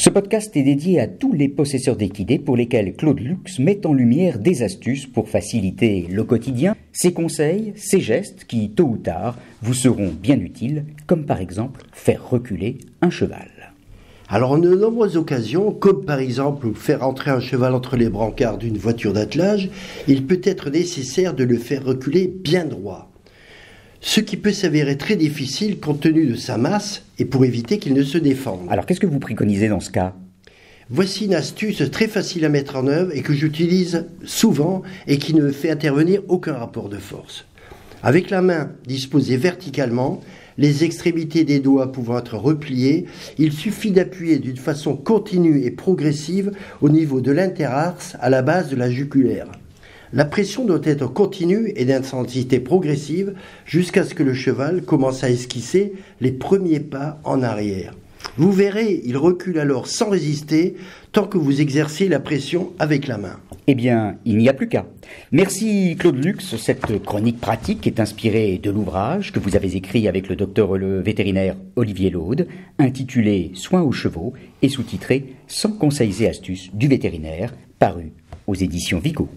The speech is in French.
Ce podcast est dédié à tous les possesseurs d'équidés pour lesquels Claude Lux met en lumière des astuces pour faciliter le quotidien, ses conseils, ses gestes qui, tôt ou tard, vous seront bien utiles, comme par exemple faire reculer un cheval. Alors, en de nombreuses occasions, comme par exemple faire entrer un cheval entre les brancards d'une voiture d'attelage, il peut être nécessaire de le faire reculer bien droit. Ce qui peut s'avérer très difficile compte tenu de sa masse et pour éviter qu'il ne se défende. Alors qu'est-ce que vous préconisez dans ce cas ? Voici une astuce très facile à mettre en œuvre et que j'utilise souvent et qui ne fait intervenir aucun rapport de force. Avec la main disposée verticalement, les extrémités des doigts pouvant être repliées, il suffit d'appuyer d'une façon continue et progressive au niveau de l'interarse à la base de la jugulaire. La pression doit être continue et d'intensité progressive jusqu'à ce que le cheval commence à esquisser les premiers pas en arrière. Vous verrez, il recule alors sans résister tant que vous exercez la pression avec la main. Eh bien, il n'y a plus qu'à. Merci Claude Lux. Cette chronique pratique est inspirée de l'ouvrage que vous avez écrit avec le docteur le vétérinaire Olivier Laude, intitulé Soins aux chevaux et sous-titré 100 conseils et astuces du vétérinaire, paru aux éditions Vico.